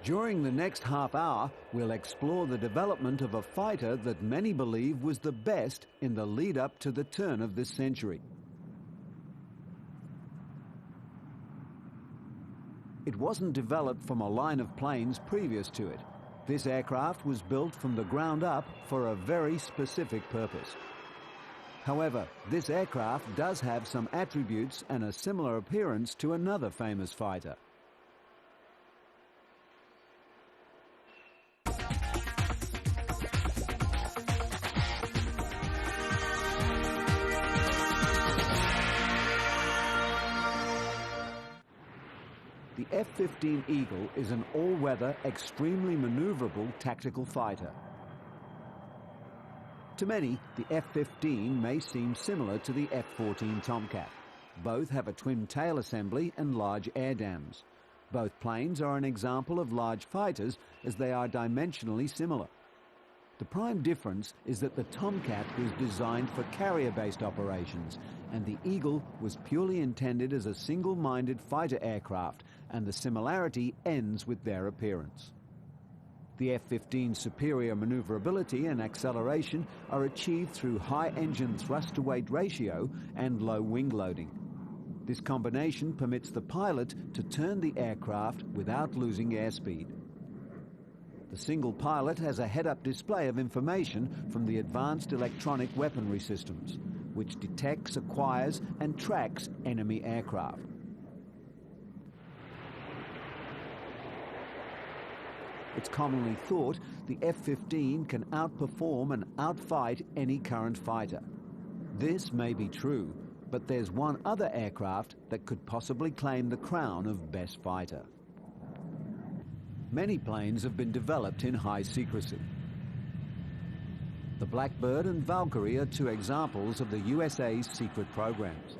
During the next half hour, we'll explore the development of a fighter that many believe was the best in the lead-up to the turn of this century. It wasn't developed from a line of planes previous to it. This aircraft was built from the ground up for a very specific purpose. However, this aircraft does have some attributes and a similar appearance to another famous fighter. The F-15 Eagle is an all-weather, extremely maneuverable tactical fighter. To many, the F-15 may seem similar to the F-14 Tomcat. Both have a twin tail assembly and large air dams. Both planes are an example of large fighters as they are dimensionally similar. The prime difference is that the Tomcat was designed for carrier-based operations, and the Eagle was purely intended as a single-minded fighter aircraft, and the similarity ends with their appearance. The F-15's superior maneuverability and acceleration are achieved through high engine thrust-to-weight ratio and low wing loading. This combination permits the pilot to turn the aircraft without losing airspeed. The single pilot has a head-up display of information from the advanced electronic weaponry systems, which detects, acquires, and tracks enemy aircraft. It's commonly thought the F-15 can outperform and outfight any current fighter. This may be true, but there's one other aircraft that could possibly claim the crown of best fighter. Many planes have been developed in high secrecy. The Blackbird and Valkyrie are two examples of the USA's secret programs.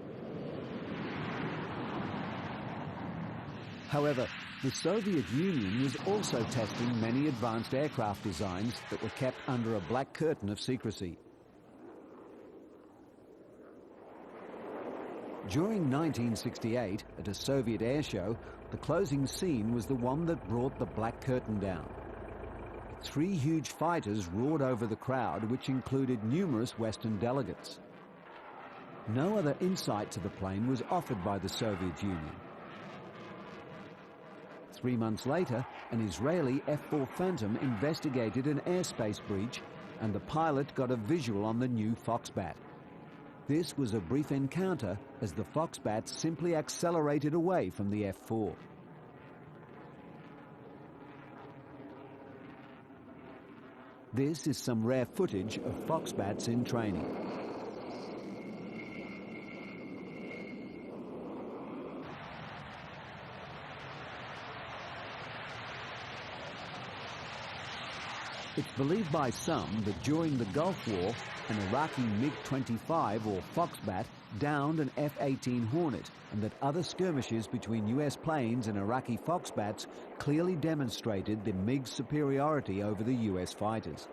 However, the Soviet Union was also testing many advanced aircraft designs that were kept under a black curtain of secrecy. During 1968, at a Soviet air show, the closing scene was the one that brought the black curtain down. 3 huge fighters roared over the crowd, which included numerous Western delegates. No other insight to the plane was offered by the Soviet Union. 3 months later, an Israeli F-4 Phantom investigated an airspace breach, and the pilot got a visual on the new Foxbat. This was a brief encounter as the Foxbat simply accelerated away from the F-4. This is some rare footage of Foxbats in training. It's believed by some that during the Gulf War, an Iraqi MiG-25 or Foxbat downed an F-18 Hornet, and that other skirmishes between US planes and Iraqi Foxbats clearly demonstrated the MiG's superiority over the US fighters.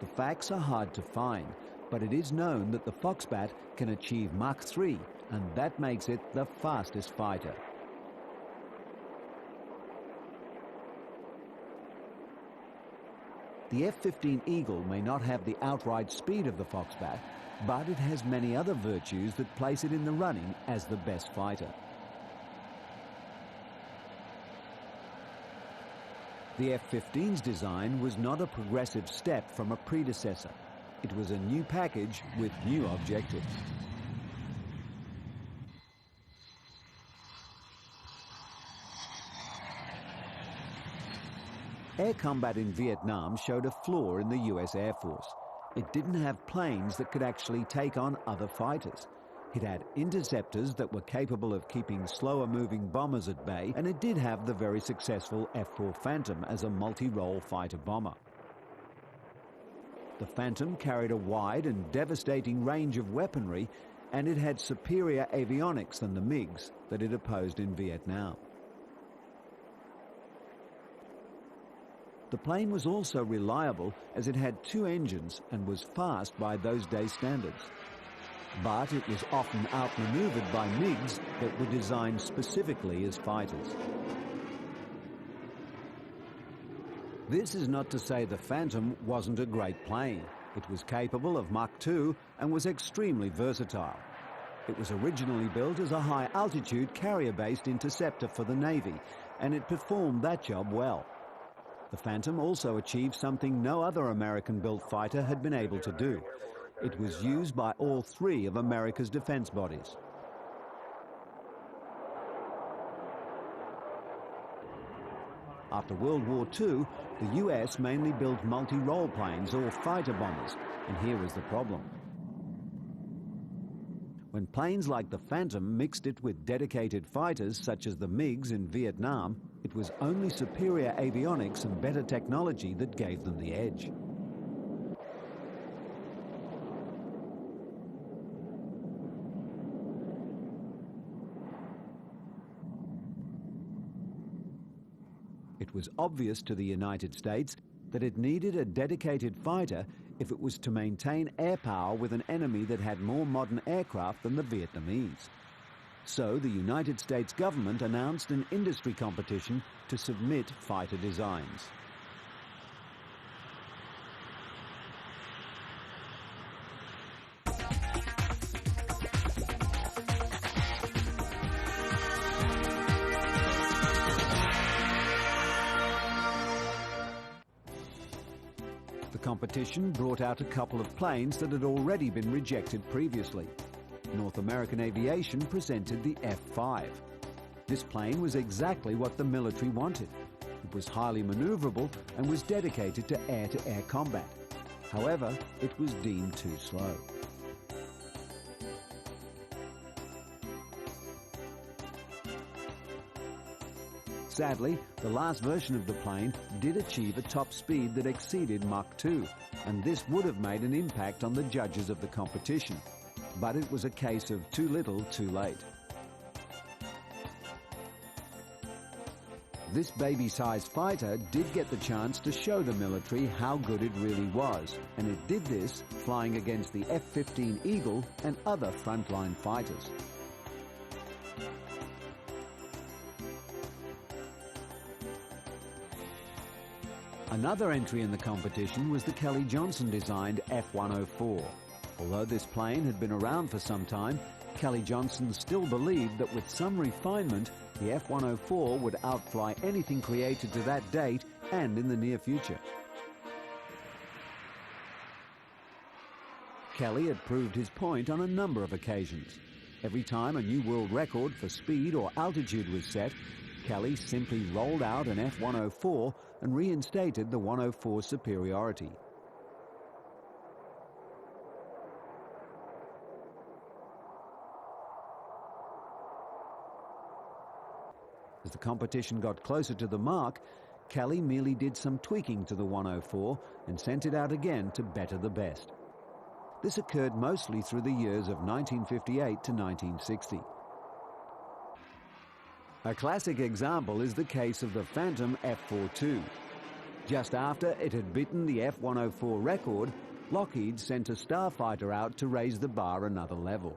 The facts are hard to find, but it is known that the Foxbat can achieve Mach 3, and that makes it the fastest fighter. The F-15 Eagle may not have the outright speed of the Foxbat, but it has many other virtues that place it in the running as the best fighter. The F-15's design was not a progressive step from a predecessor. It was a new package with new objectives. Air combat in Vietnam showed a flaw in the US Air Force. It didn't have planes that could actually take on other fighters. It had interceptors that were capable of keeping slower-moving bombers at bay, and it did have the very successful F-4 Phantom as a multi-role fighter bomber. The Phantom carried a wide and devastating range of weaponry, and it had superior avionics than the MiGs that it opposed in Vietnam. The plane was also reliable as it had 2 engines and was fast by those days' standards. but it was often outmaneuvered by MiGs that were designed specifically as fighters. This is not to say the Phantom wasn't a great plane. It was capable of Mach 2 and was extremely versatile. It was originally built as a high-altitude carrier-based interceptor for the Navy, and it performed that job well. The Phantom also achieved something no other American-built fighter had been able to do. It was used by all three of America's defense bodies. After World War II, the US mainly built multi-role planes or fighter bombers, and here was the problem. When planes like the Phantom mixed it with dedicated fighters such as the MiGs in Vietnam, it was only superior avionics and better technology that gave them the edge. It was obvious to the United States that it needed a dedicated fighter if it was to maintain air power with an enemy that had more modern aircraft than the Vietnamese. So the United States government announced an industry competition to submit fighter designs. The competition brought out a couple of planes that had already been rejected previously. North American Aviation presented the F-5. This plane was exactly what the military wanted. It was highly maneuverable and was dedicated to air-to-air combat. However, it was deemed too slow. Sadly, the last version of the plane did achieve a top speed that exceeded Mach 2, and this would have made an impact on the judges of the competition. But it was a case of too little, too late. This baby-sized fighter did get the chance to show the military how good it really was, and it did this flying against the F-15 Eagle and other frontline fighters. Another entry in the competition was the Kelly Johnson-designed F-104. Although this plane had been around for some time, Kelly Johnson still believed that with some refinement, the F-104 would outfly anything created to that date and in the near future. Kelly had proved his point on a number of occasions. Every time a new world record for speed or altitude was set, Kelly simply rolled out an F-104 and reinstated the 104's superiority. As the competition got closer to the mark, Kelly merely did some tweaking to the 104 and sent it out again to better the best. This occurred mostly through the years of 1958 to 1960. A classic example is the case of the Phantom F-42. Just after it had beaten the F-104 record, Lockheed sent a starfighter out to raise the bar another level.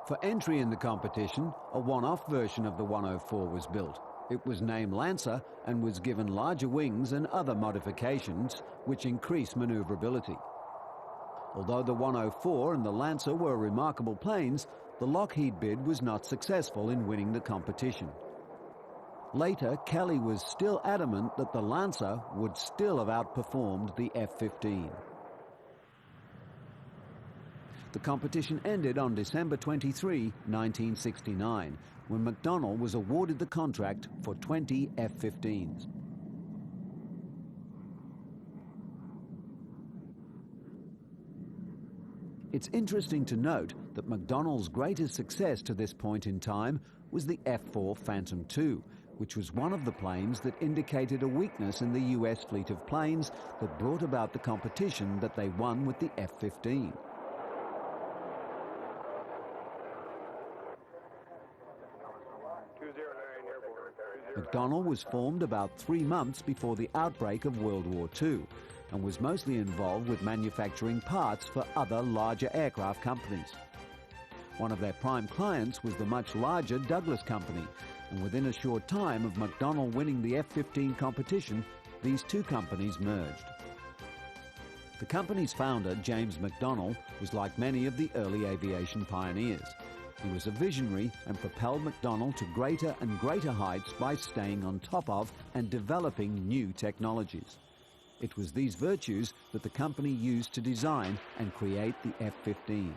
For entry in the competition, a one-off version of the 104 was built. It was named Lancer and was given larger wings and other modifications which increased maneuverability. Although the 104 and the Lancer were remarkable planes, the Lockheed bid was not successful in winning the competition. Later, Kelly was still adamant that the Lancer would still have outperformed the F-15. The competition ended on December 23, 1969, when McDonnell was awarded the contract for 20 F-15s. It's interesting to note that McDonnell's greatest success to this point in time was the F-4 Phantom II, which was one of the planes that indicated a weakness in the US fleet of planes that brought about the competition that they won with the F-15. McDonnell was formed about 3 months before the outbreak of World War II and was mostly involved with manufacturing parts for other larger aircraft companies. One of their prime clients was the much larger Douglas company, and within a short time of McDonnell winning the F-15 competition, these two companies merged. The company's founder, James McDonnell, was like many of the early aviation pioneers. He was a visionary and propelled McDonnell to greater and greater heights by staying on top of and developing new technologies. It was these virtues that the company used to design and create the F-15.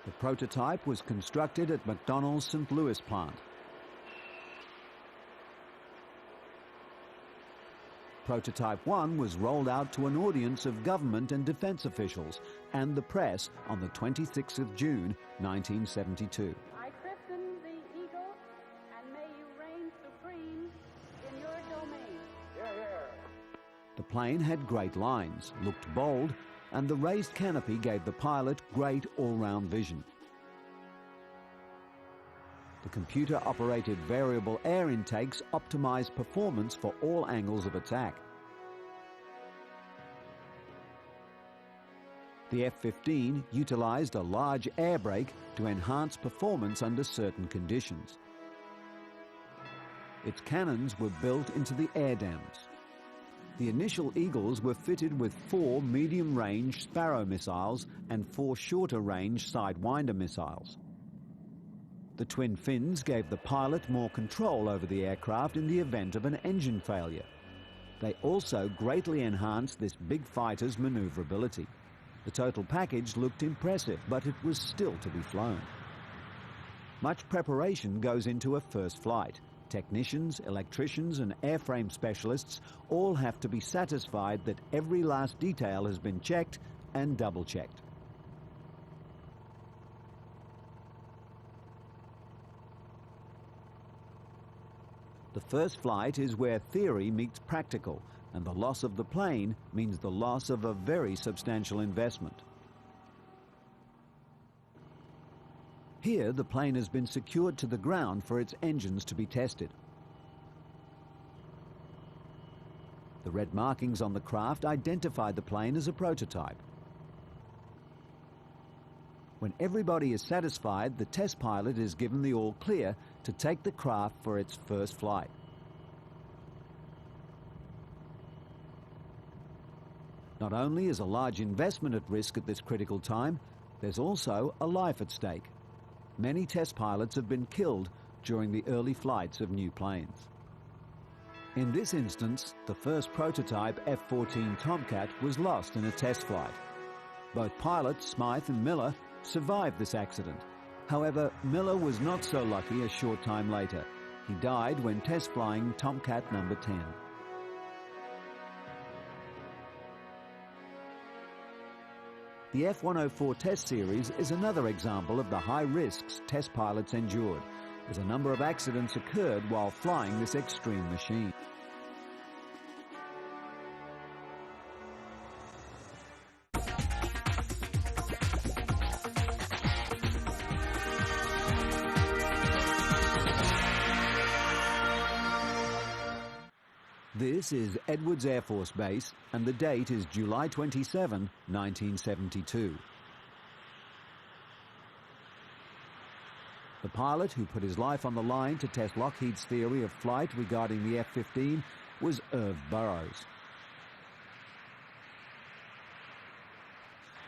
The prototype was constructed at McDonnell's St. Louis plant. Prototype 1 was rolled out to an audience of government and defense officials and the press on the 26th of June, 1972. I christen thee Eagle, and may you reign supreme in your domain. Hear, hear. The plane had great lines, looked bold, and the raised canopy gave the pilot great all-round vision. The computer-operated variable air intakes optimized performance for all angles of attack. The F-15 utilized a large air brake to enhance performance under certain conditions. Its cannons were built into the air dams. The initial Eagles were fitted with 4 medium-range Sparrow missiles and 4 shorter-range Sidewinder missiles. The twin fins gave the pilot more control over the aircraft in the event of an engine failure. They also greatly enhanced this big fighter's maneuverability. The total package looked impressive, but it was still to be flown. Much preparation goes into a first flight. Technicians, electricians, and airframe specialists all have to be satisfied that every last detail has been checked and double-checked. The first flight is where theory meets practical, and the loss of the plane means the loss of a very substantial investment. Here, the plane has been secured to the ground for its engines to be tested. The red markings on the craft identify the plane as a prototype. When everybody is satisfied, the test pilot is given the all clear to take the craft for its first flight. Not only is a large investment at risk at this critical time, there's also a life at stake. Many test pilots have been killed during the early flights of new planes. In this instance, the first prototype F-14 Tomcat was lost in a test flight. Both pilots, Smythe and Miller, survived this accident. However, Miller was not so lucky a short time later. He died when test flying Tomcat number 10. The F-104 test series is another example of the high risks test pilots endured, as a number of accidents occurred while flying this extreme machine. This is Edwards Air Force Base, and the date is July 27, 1972. The pilot who put his life on the line to test Lockheed's theory of flight regarding the F-15 was Irv Burroughs.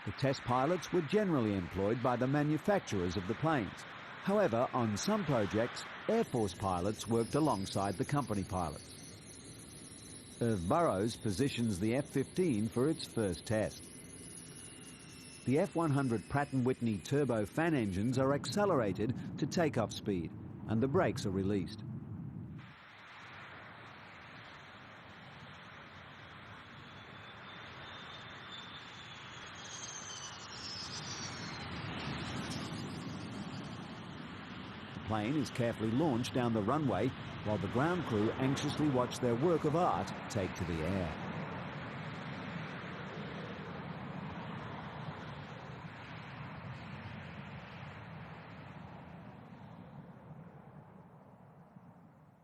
The test pilots were generally employed by the manufacturers of the planes. However, on some projects, Air Force pilots worked alongside the company pilots. Irv Burroughs positions the F-15 for its first test. The F-100 Pratt & Whitney turbo fan engines are accelerated to takeoff speed, and the brakes are released. The plane is carefully launched down the runway while the ground crew anxiously watch their work of art take to the air.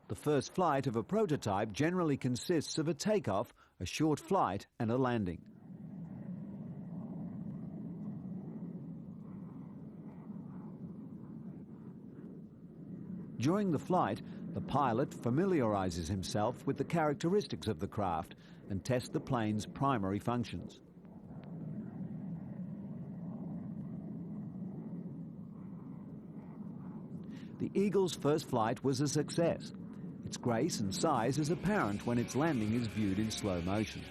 The first flight of a prototype generally consists of a takeoff, a short flight and a landing. During the flight, the pilot familiarizes himself with the characteristics of the craft and tests the plane's primary functions. The Eagle's first flight was a success. Its grace and size is apparent when its landing is viewed in slow motion.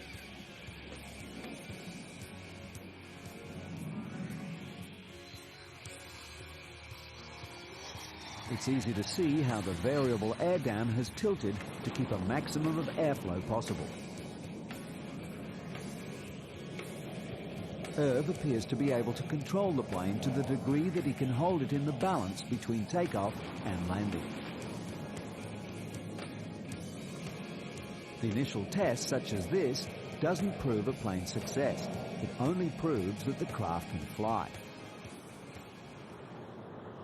It's easy to see how the variable air dam has tilted to keep a maximum of airflow possible. Irv appears to be able to control the plane to the degree that he can hold it in the balance between takeoff and landing. The initial test, such as this, doesn't prove a plane's success. It only proves that the craft can fly.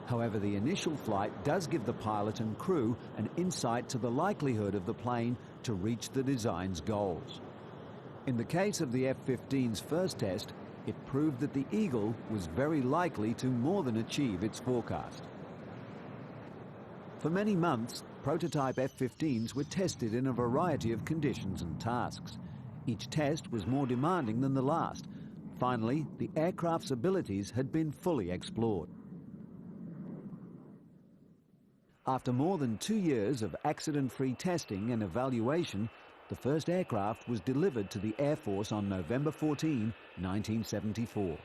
However, the initial flight does give the pilot and crew an insight to the likelihood of the plane to reach the design's goals. In the case of the F-15's first test, it proved that the Eagle was very likely to more than achieve its forecast. For many months, prototype F-15s were tested in a variety of conditions and tasks. Each test was more demanding than the last. Finally, the aircraft's abilities had been fully explored. After more than 2 years of accident-free testing and evaluation, the first aircraft was delivered to the Air Force on November 14, 1974.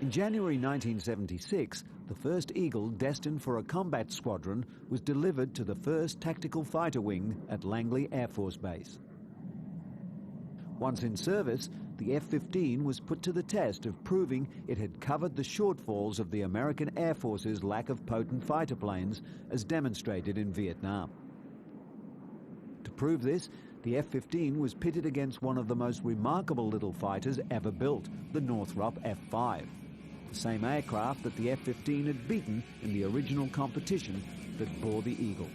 In January 1976, the first Eagle destined for a combat squadron was delivered to the 1st Tactical Fighter Wing at Langley Air Force Base. Once in service, the F-15 was put to the test of proving it had covered the shortfalls of the American Air Force's lack of potent fighter planes as demonstrated in Vietnam. To prove this, the F-15 was pitted against one of the most remarkable little fighters ever built, the Northrop F-5, the same aircraft that the F-15 had beaten in the original competition that bore the Eagle.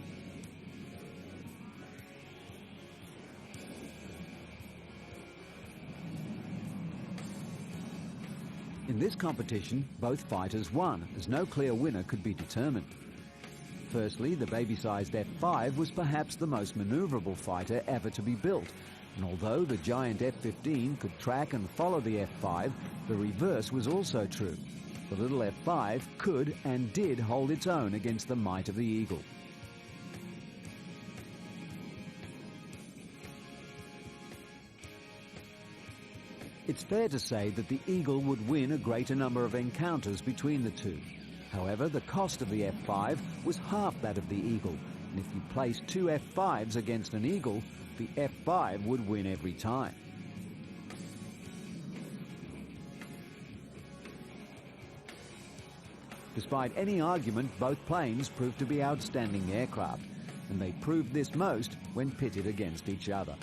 In this competition, both fighters won, as no clear winner could be determined. Firstly, the baby-sized F-5 was perhaps the most maneuverable fighter ever to be built, and although the giant F-15 could track and follow the F-5, the reverse was also true. The little F-5 could and did hold its own against the might of the Eagle. It's fair to say that the Eagle would win a greater number of encounters between the two. However, the cost of the F-5 was half that of the Eagle, and if you placed 2 F-5s against an Eagle, the F-5 would win every time. Despite any argument, both planes proved to be outstanding aircraft, and they proved this most when pitted against each other.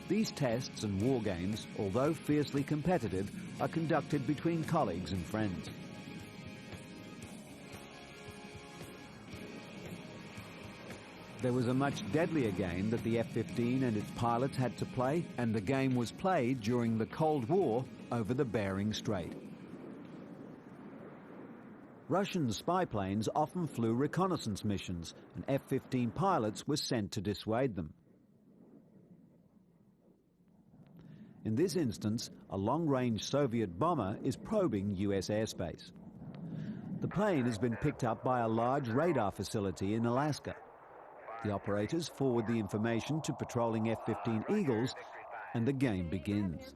These tests and war games, although fiercely competitive, are conducted between colleagues and friends. There was a much deadlier game that the F-15 and its pilots had to play, and the game was played during the Cold War over the Bering Strait. Russian spy planes often flew reconnaissance missions, and F-15 pilots were sent to dissuade them. In this instance, a long-range Soviet bomber is probing US airspace. The plane has been picked up by a large radar facility in Alaska. The operators forward the information to patrolling F-15 Eagles, and the game begins.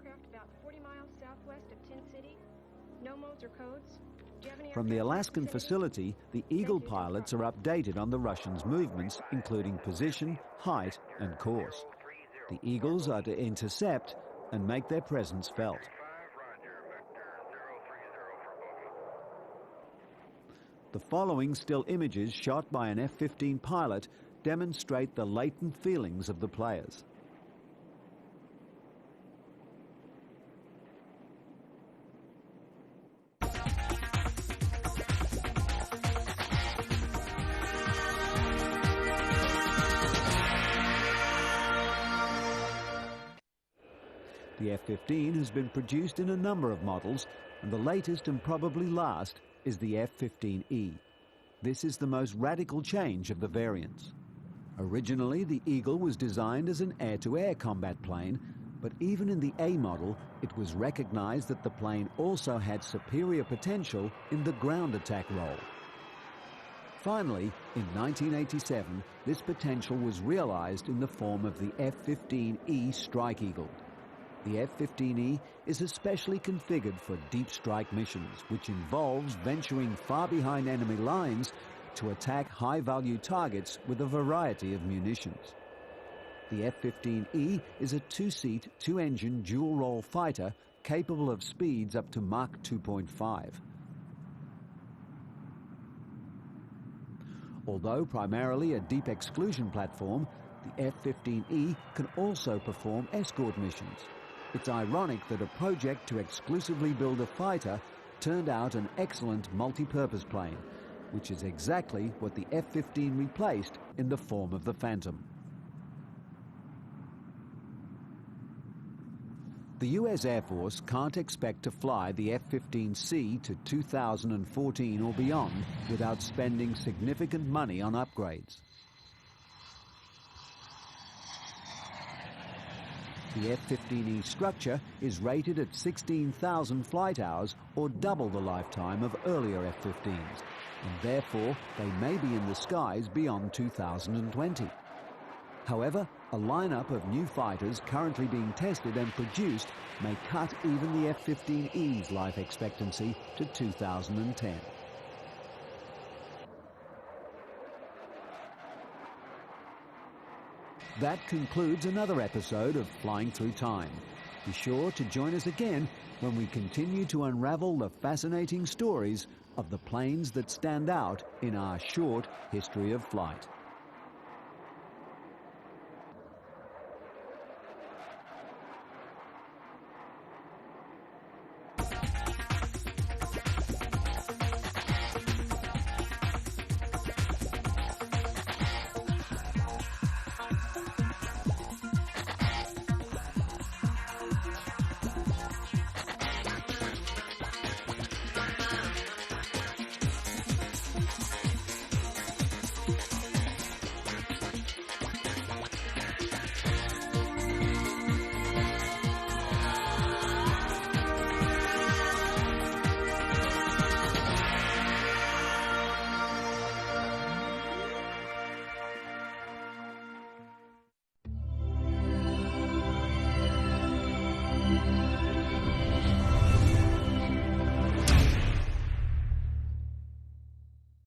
From the Alaskan facility, the Eagle pilots are updated on the Russians' movements, including position, height, and course. The Eagles are to intercept and make their presence felt. The following still images shot by an F-15 pilot demonstrate the latent feelings of the players. The F-15 has been produced in a number of models, and the latest and probably last is the F-15E. This is the most radical change of the variants. Originally, the Eagle was designed as an air-to-air combat plane, but even in the A model, it was recognized that the plane also had superior potential in the ground attack role. Finally, in 1987, this potential was realized in the form of the F-15E Strike Eagle. The F-15E is especially configured for deep strike missions, which involves venturing far behind enemy lines to attack high-value targets with a variety of munitions. The F-15E is a two-seat, two-engine, dual-role fighter capable of speeds up to Mach 2.5. Although primarily a deep exclusion platform, the F-15E can also perform escort missions. It's ironic that a project to exclusively build a fighter turned out an excellent multi-purpose plane, which is exactly what the F-15 replaced in the form of the Phantom. The US Air Force can't expect to fly the F-15C to 2014 or beyond without spending significant money on upgrades. The F-15E structure is rated at 16,000 flight hours, or double the lifetime of earlier F-15s, and therefore they may be in the skies beyond 2020. However, a lineup of new fighters currently being tested and produced may cut even the F-15E's life expectancy to 2010. That concludes another episode of Flying Through Time. Be sure to join us again when we continue to unravel the fascinating stories of the planes that stand out in our short history of flight.